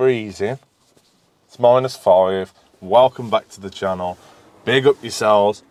freezing. It's -5. Welcome back to the channel. Big up yourselves.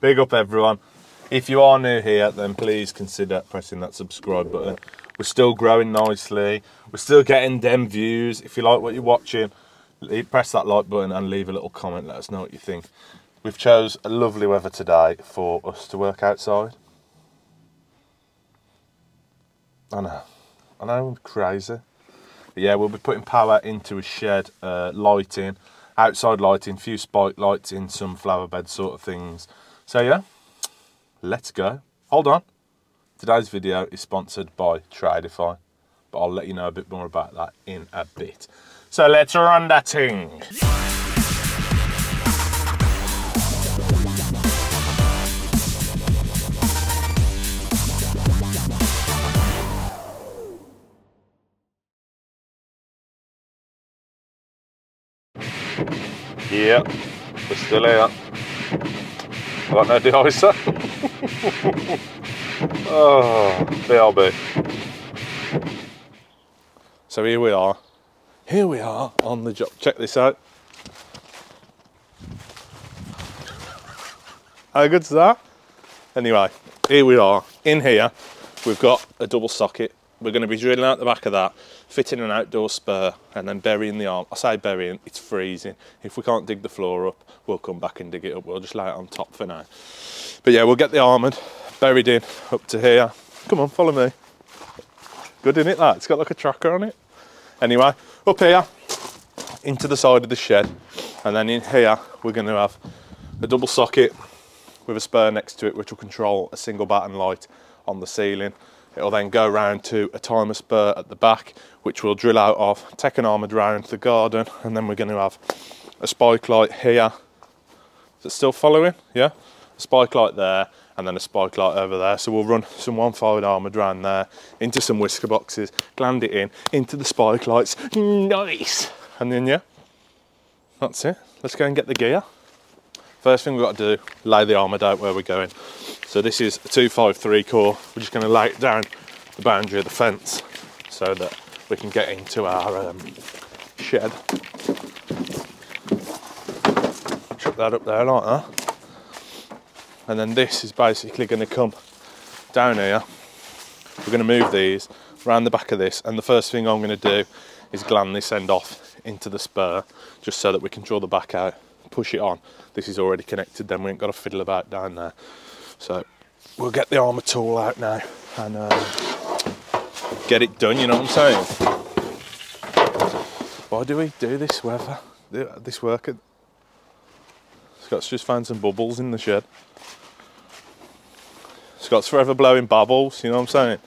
Big up everyone. If you are new here, then please consider pressing that subscribe button. We're still growing nicely. We're still getting them views. If you like what you're watching, press that like button and leave a little comment. Let us know what you think. We've chose a lovely weather today for us to work outside. I know, I'm crazy. But yeah, we'll be putting power into a shed, lighting, outside lighting, few spike lights in some flower bed sort of things. So yeah, let's go. Hold on. Today's video is sponsored by Tradify, but I'll let you know a bit more about that in a bit. So let's run that thing. Yeah, we're still here. I got no de-icer. Oh, BRB. So here we are. Here we are on the job. Check this out. How good's that? Anyway, here we are. In here, we've got a double socket. We're going to be drilling out the back of that, fitting an outdoor spur, and then burying the arm. I say burying, it's freezing. If we can't dig the floor up, we'll come back and dig it up. We'll just lay it on top for now. But yeah, we'll get the armoured, buried in, up to here. Come on, follow me. Good, isn't it, that? It's got like a tracker on it. Anyway, up here, into the side of the shed. And then in here, we're going to have a double socket with a spur next to it, which will control a single batten light on the ceiling. It'll then go round to a timer spur at the back, which we'll drill out of, take an armoured round the garden, and then we're going to have a spike light here. Is it still following? Yeah? A spike light there, and then a spike light over there. So we'll run some 1/5 armoured round there, into some whisker boxes, gland it in, into the spike lights. Nice! And then, yeah, that's it. Let's go and get the gear. First thing we've got to do, lay the armoured out where we're going. So this is a 253 core. We're just going to lay it down the boundary of the fence so that we can get into our shed. Chuck that up there like that. And then this is basically going to come down here. We're going to move these around the back of this, and the first thing I'm going to do is gland this end off into the spur, just so that we can draw the back out, push it on. This is already connected, then we ain't got to fiddle about down there. So we'll get the armour tool out now and get it done, you know what I'm saying? Why do we do this weather? This work? Scott's just found some bubbles in the shed. Scott's forever blowing bubbles, you know what I'm saying?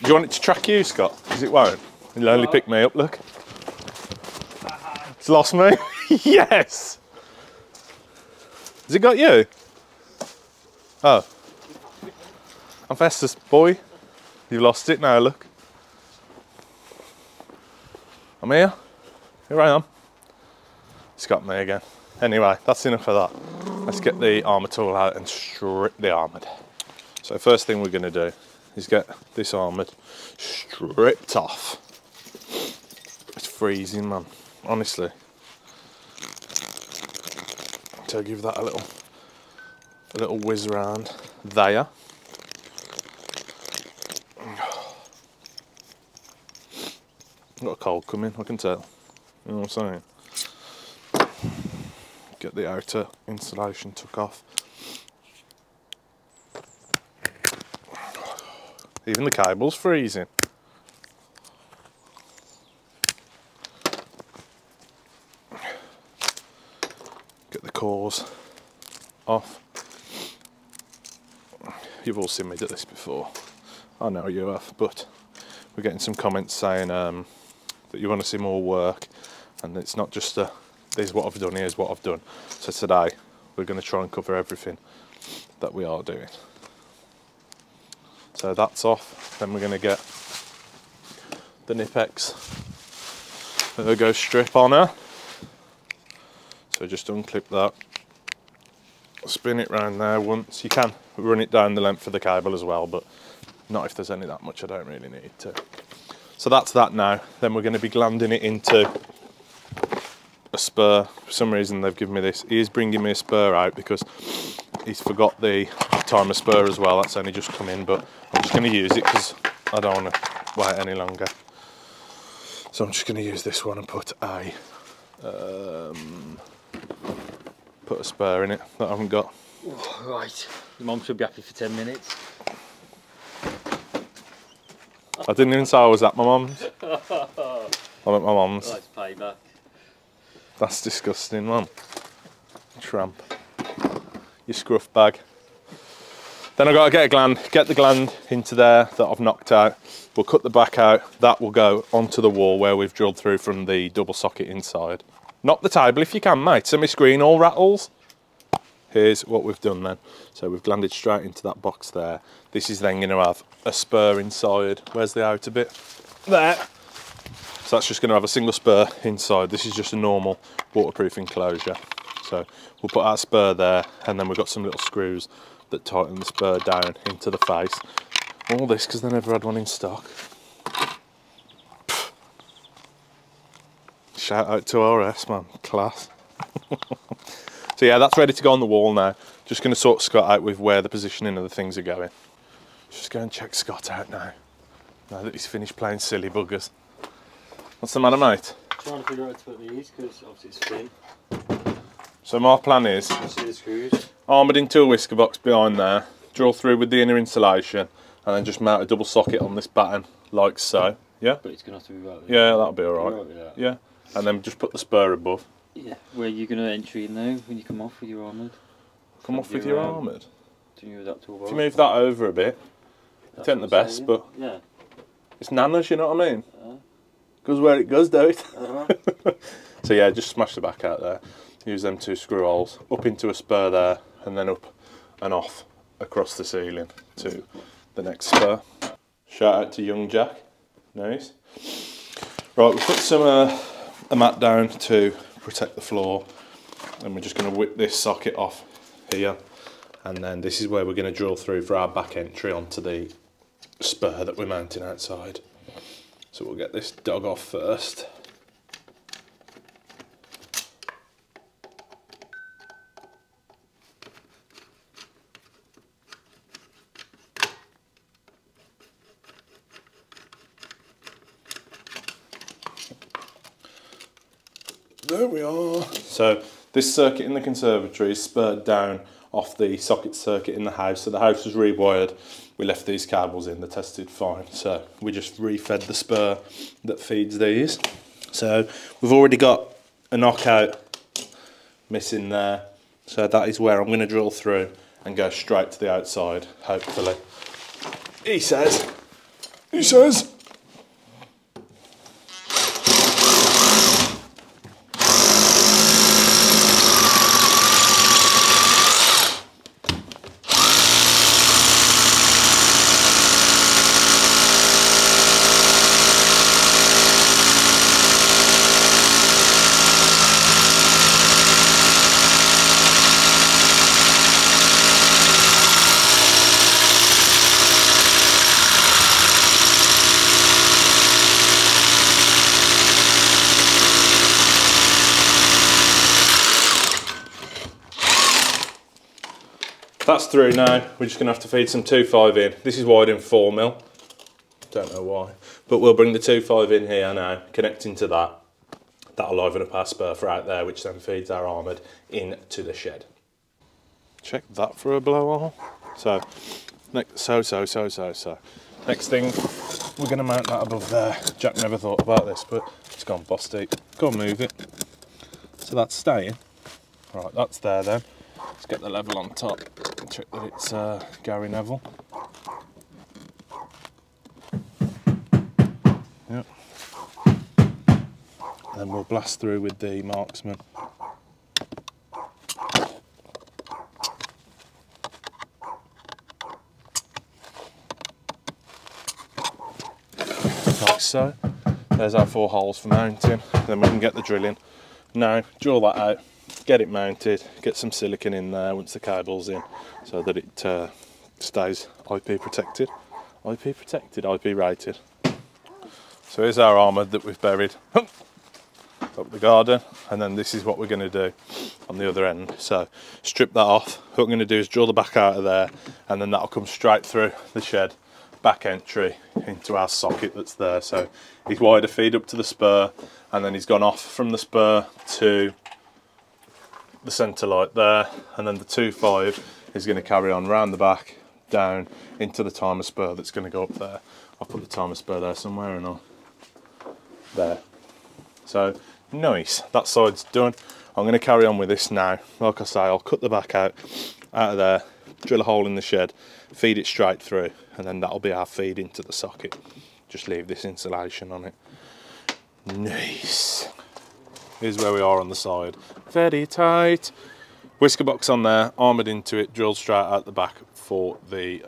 Do you want it to track you, Scott? Because it won't. It'll only pick me up, look. It's lost me. Yes! Has it got you? Oh. I'm Festus, boy. You've lost it now, look. I'm here. Here I am. It's got me again. Anyway, that's enough of that. Let's get the armour tool out and strip the armoured. So first thing we're going to do is get this armoured stripped off. It's freezing, man. Honestly. So give that a little whiz around there. Got a cold coming, I can tell. You know what I'm saying? Get the outer insulation took off. Even the cable's freezing. Get the cores off. You've all seen me do this before. I know you have, but we're getting some comments saying that you want to see more work, and it's not just a "here's what I've done, here's what I've done." So today we're going to try and cover everything that we are doing. So that's off. Then we're going to get the Nipex Ergo strip on her. So just unclip that, spin it round there once. You can run it down the length of the cable as well, but not if there's only that much. I don't really need to. So that's that now. Then we're going to be glanding it into a spur. For some reason they've given me this. He is bringing me a spur out because he's forgot the timer spur as well. That's only just come in, but I'm just going to use it because I don't want to wait any longer. So I'm just going to use this one and put a spur in it that I haven't got. Oh, right, your mum should be happy for 10 minutes. I didn't even say I was at my mum's. I'm at my mum's. That's payback. That's disgusting, Mum. Tramp. You scruff bag. Then I've got to get the gland into there that I've knocked out. We'll cut the back out. That will go onto the wall where we've drilled through from the double socket inside. Knock the table if you can, mate. So my screen all rattles. Here's what we've done then. So we've glanded straight into that box there. This is then going to have a spur inside. Where's the outer bit? There. So that's just going to have a single spur inside. This is just a normal waterproof enclosure. So we'll put our spur there, and then we've got some little screws that tighten the spur down into the face. All this because they never had one in stock. Shout out to RS, man. Class. So yeah, that's ready to go on the wall now. Just going to sort Scott out with where the positioning of the things are going. Just go and check Scott out now that he's finished playing silly buggers. What's the matter, mate? Trying to figure out how to put these because obviously it's thin. So my plan is, See the screws? armoured into a whisker box behind there, drill through with the inner insulation, and then just mount a double socket on this batten, like so. Yeah? But it's going to have to be right. Yeah, that'll be alright. Right with that. Yeah. And then just put the spur above. Yeah. Where are you going to entry in now when you come off with your armoured? Come off with your armoured. Do you move that toolbar? If you move that over a bit, it ain't the best, but yeah. it's nanas, you know what I mean? Goes where it goes, don't it? So yeah, just smash the back out there. Use them 2 screw holes, up into a spur there, and then up and off across the ceiling to the next spur. Shout out to young Jack. Nice. Right, we put some a mat down to protect the floor, and we're just going to whip this socket off here, and then this is where we're going to drill through for our back entry onto the spur that we're mounting outside. So we'll get this dog off first. There we are. So this circuit in the conservatory is spurred down off the socket circuit in the house. So the house was rewired. We left these cables in, they tested fine. So we just refed the spur that feeds these. So we've already got a knockout missing there. So that is where I'm going to drill through and go straight to the outside, hopefully. He says. That's through now. We're just going to have to feed some 2.5 in. This is wired in 4mm. Don't know why. But we'll bring the 2.5 in here now, connecting to that. That'll liven up our spur for out there, which then feeds our armoured into the shed. Check that for a blow-hole. So, next thing, we're going to mount that above there. Jack never thought about this, but it's gone boss deep. Go and move it. So that's staying. Right, that's there then. Let's get the level on top. Check that it's Gary Neville. Yep. Then we'll blast through with the marksman. Like so. There's our 4 holes for mounting. Then we can get the drilling. Now, drill that out. Get it mounted, get some silicone in there once the cable's in so that it stays IP protected. IP protected, IP rated. So here's our armoured that we've buried up the garden, and then this is what we're going to do on the other end. So strip that off. What I'm going to do is drill the back out of there, and then that'll come straight through the shed, back entry into our socket that's there. So he's wired a feed up to the spur, and then he's gone off from the spur to the centre light there, and then the 2.5 is going to carry on round the back down into the timer spur that's going to go up there. I'll put the timer spur there somewhere, and I'll there. So nice, that side's done. I'm going to carry on with this now. Like I say, I'll cut the back out of there, drill a hole in the shed, feed it straight through, and then that'll be our feed into the socket. Just leave this insulation on it. Nice. Here's where we are on the side. Very tight. Whisker box on there, armoured into it, drilled straight out the back for the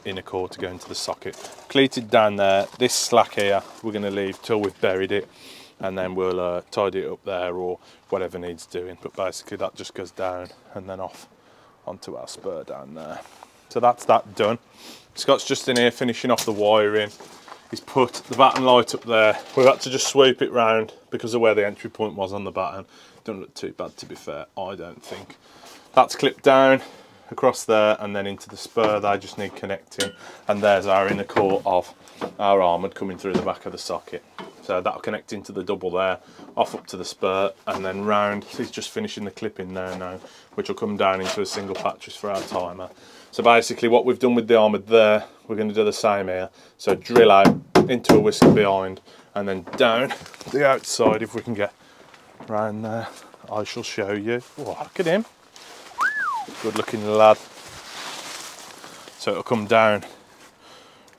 inner core to go into the socket. Cleated down there. This slack here we're going to leave till we've buried it, and then we'll tidy it up there or whatever needs doing. But basically that just goes down and then off onto our spur down there. So that's that done. Scott's just in here finishing off the wiring. He's put the batten light up there. We've had to just swoop it round because of where the entry point was on the batten. Don't look too bad, to be fair, I don't think. That's clipped down across there and then into the spur. They just need connecting, and there's our inner core of our armoured coming through the back of the socket. So that'll connect into the double there, off up to the spur, and then round. He's just finishing the clipping there now, which will come down into a single patches for our timer. So basically what we've done with the armoured there, we're going to do the same here. So drill out into a whisker behind, and then down the outside. If we can get round there, I shall show you. Oh, look at him. Good looking lad. So it'll come down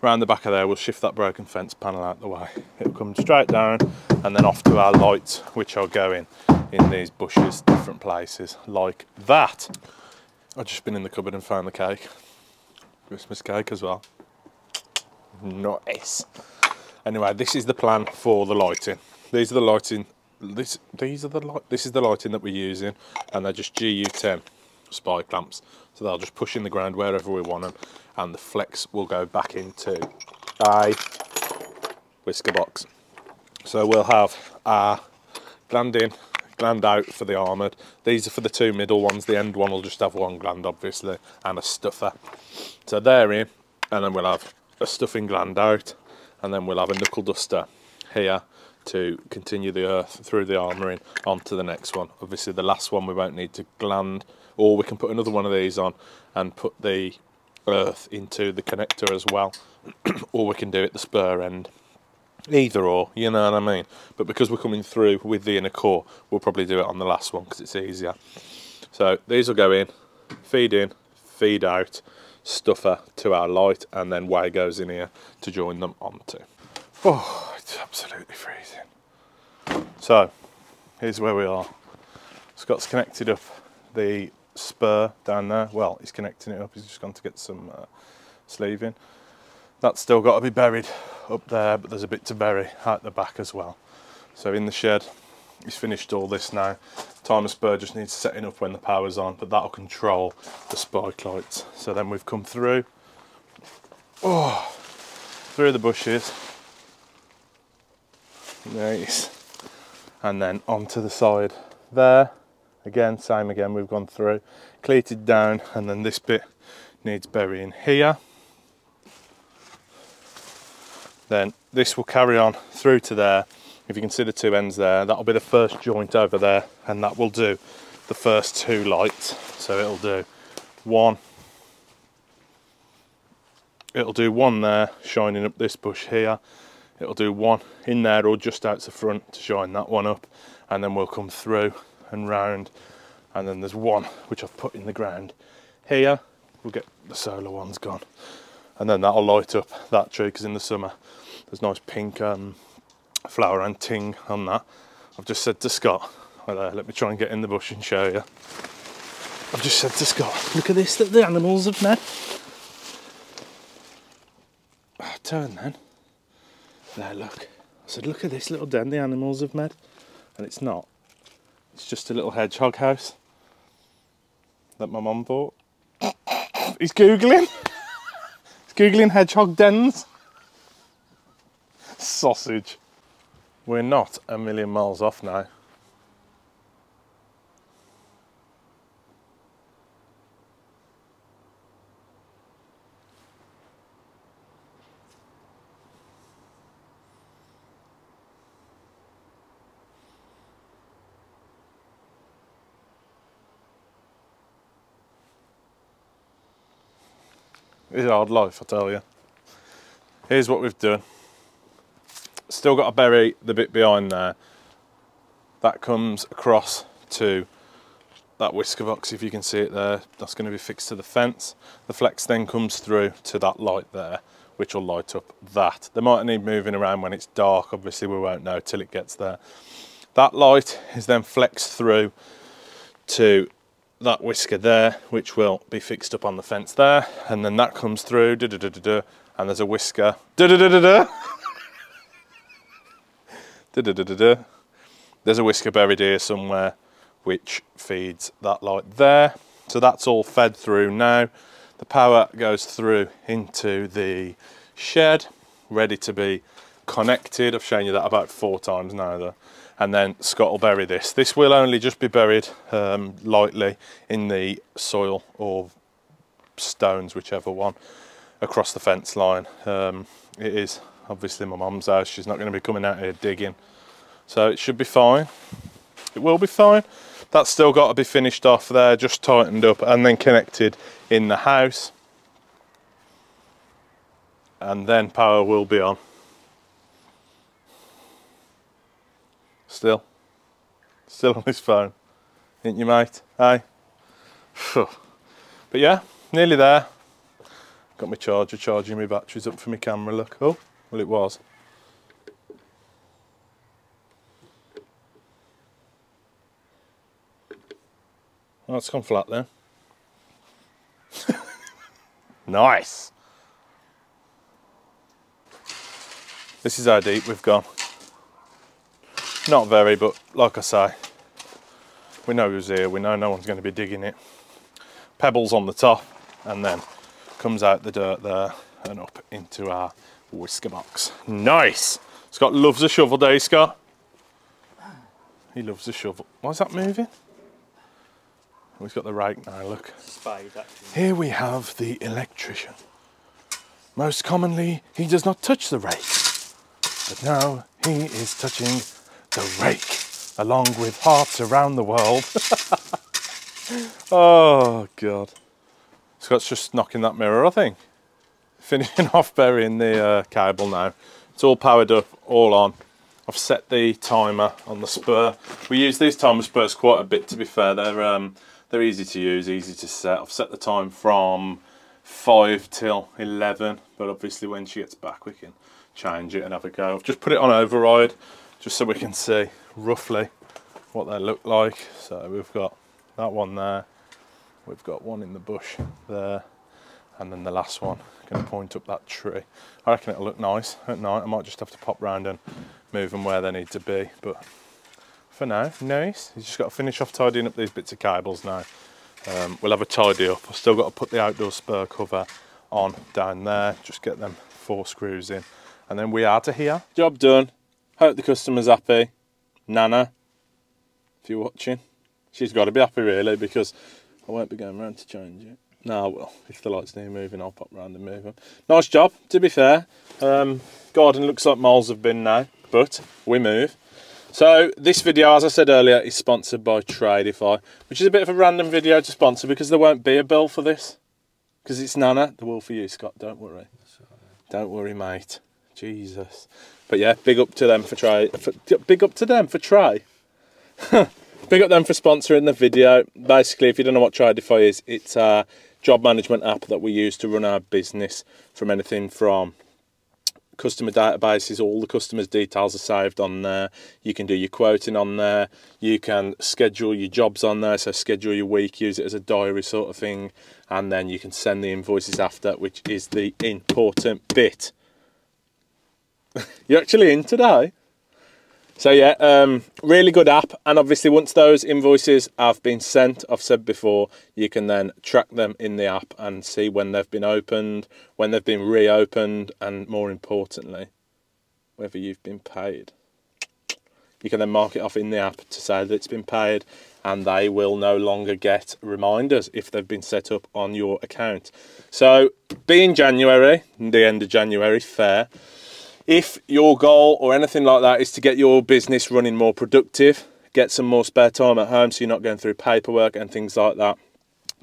round the back of there. We'll shift that broken fence panel out the way. It'll come straight down and then off to our lights, which are going in these bushes, different places like that. I've just been in the cupboard and found the cake. Christmas cake as well. Nice. Anyway, this is the plan for the lighting. These are the lighting. This is the lighting that we're using, and they're just GU10 spy clamps. So they'll just push in the ground wherever we want them, and the flex will go back into a whisker box. So we'll have our gland in, gland out for the armoured. These are for the two middle ones. The end one will just have one gland, obviously, and a stuffer. So they're in, and then we'll have a stuffing gland out, and then we'll have a knuckle duster here to continue the earth through the armouring onto the next one. Obviously the last one we won't need to gland, or we can put another one of these on and put the earth into the connector as well, or we can do it the spur end. Either or, you know what I mean? But because we're coming through with the inner core, we'll probably do it on the last one because it's easier. So these will go in, feed out, stuffer to our light, and then way goes in here to join them onto. Oh, it's absolutely freezing. So here's where we are. Scott's connected up the spur down there. Well, he's connecting it up. He's just gone to get some sleeving. That's still got to be buried up there, but there's a bit to bury out the back as well. So in the shed, he's finished all this now. Timer spur just needs setting up when the power's on, but that'll control the spike lights. So then we've come through, through the bushes. Nice. And then onto the side there. Again, same again, we've gone through, cleated down, and then this bit needs burying here. Then this will carry on through to there. If you can see the two ends there, that'll be the first joint over there, and that will do the first two lights. So it'll do one there, shining up this bush here. It'll do one in there or just out the front to shine that one up, and then we'll come through and round, and then there's one which I've put in the ground here. We'll get the solar ones gone, and then that'll light up that tree, because in the summer there's nice pink flower and ting on that. I've just said to Scott, let me try and get in the bush and show you. I've just said to Scott, look at this that the animals have made. Turn then. There, look. I said, look at this little den the animals have made. And it's not. It's just a little hedgehog house that my mum bought. He's Googling. He's Googling hedgehog dens. Sausage. We're not a million miles off now. It's a hard life, I tell you. Here's what we've done. Still got to bury the bit behind there. That comes across to that whisker box, if you can see it there. That's going to be fixed to the fence. The flex then comes through to that light there, which will light up that. They might need moving around when it's dark. Obviously we won't know till it gets there. That light is then flexed through to that whisker there, which will be fixed up on the fence there, and then that comes through, and there's a whisker, there's a whisker buried here somewhere, which feeds that light there. So that's all fed through now. The power goes through into the shed, ready to be connected. I've shown you that about 4 times now though. And then Scott will bury this. This will only just be buried lightly in the soil or stones, whichever one, across the fence line. It is obviously my mum's house. She's not going to be coming out here digging. So it should be fine. It will be fine. That's still got to be finished off there, just tightened up and then connected in the house. And then power will be on. Still on his phone, ain't you, mate? Hey? But yeah, nearly there. Got my charger charging my batteries up for my camera, look. Oh, well it was. Oh, it's gone flat then. Nice. This is how deep we've gone. Not very, but like I say, we know who's here, we know no one's going to be digging it. Pebbles on the top, and then comes out the dirt there and up into our whisker box. Nice! Scott loves a shovel, don't you, Scott? He loves a shovel. Why is that moving? We've got the rake now, look. Spade, actually. Here we have the electrician. Most commonly, he does not touch the rake, but now he is touching the rake, along with hearts around the world. Oh God. Scott's just knocking that mirror, I think. Finishing off burying the cable now. It's all powered up, all on. I've set the timer on the spur. We use these timer spurs quite a bit, to be fair. They're easy to use, easy to set. I've set the time from 5 till 11, but obviously when she gets back we can change it and have a go. I've just put it on override, just so we can see roughly what they look like. So we've got that one there, we've got one in the bush there, and then the last one going to point up that tree. I reckon it'll look nice at night. I might just have to pop round and move them where they need to be, but for now, nice. You've just got to finish off tidying up these bits of cables now. We'll have a tidy up. I've still got to put the outdoor spur cover on down there, just get them 4 screws in, and then we are to here. Job done. Hope the customer's happy. Nana, if you're watching, she's got to be happy really, because I won't be going around to change it. No, I will. If the lights need moving, I'll pop round and move them. Nice job, to be fair. Garden looks like moles have been now, but we move. So this video, as I said earlier, is sponsored by Tradify, which is a bit of a random video to sponsor because there won't be a bill for this, because it's Nana. The will for you, Scott, don't worry. Don't worry, mate. Jesus. But yeah, big up to them for big up to them for Try. Big up them for sponsoring the video. Basically, if you don't know what Tradify is, it's a job management app that we use to run our business, from anything from customer databases. All the customers' details are saved on there. You can do your quoting on there. You can schedule your jobs on there, so schedule your week, use it as a diary sort of thing, and then you can send the invoices after, which is the important bit. You're actually in today. So yeah, really good app, and obviously once those invoices have been sent, I've said before, you can then track them in the app and see when they've been opened, when they've been reopened, and more importantly, whether you've been paid. You can then mark it off in the app to say that it's been paid, and they will no longer get reminders if they've been set up on your account. So, being January, the end of January, fair. If your goal or anything like that is to get your business running more productive, get some more spare time at home so you're not going through paperwork and things like that,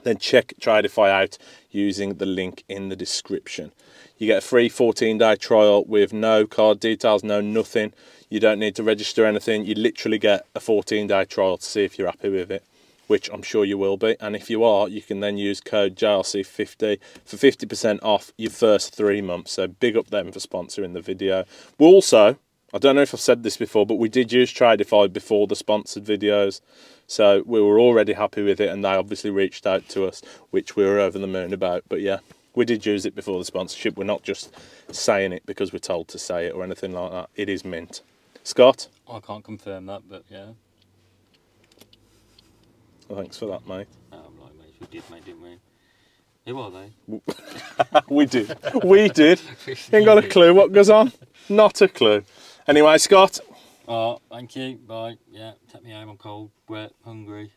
then check Tradify out using the link in the description. You get a free 14-day trial with no card details, no nothing. You don't need to register anything. You literally get a 14-day trial to see if you're happy with it, which I'm sure you will be. And if you are, you can then use code JLC50 for 50% off your first 3 months. So big up them for sponsoring the video. We also, I don't know if I've said this before, but we did use Tradify before the sponsored videos. So we were already happy with it, and they obviously reached out to us, which we were over the moon about. But yeah, we did use it before the sponsorship. We're not just saying it because we're told to say it or anything like that. It is mint. Scott? I can't confirm that, but yeah. Well, thanks for that, mate. Oh, right, mate. We did, mate, didn't we? Who are they? We did. We did. Ain't got a clue what goes on. Not a clue. Anyway, Scott. Oh, thank you. Bye. Yeah, take me home. I'm cold, wet, hungry.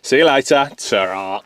See you later. Ta-ra.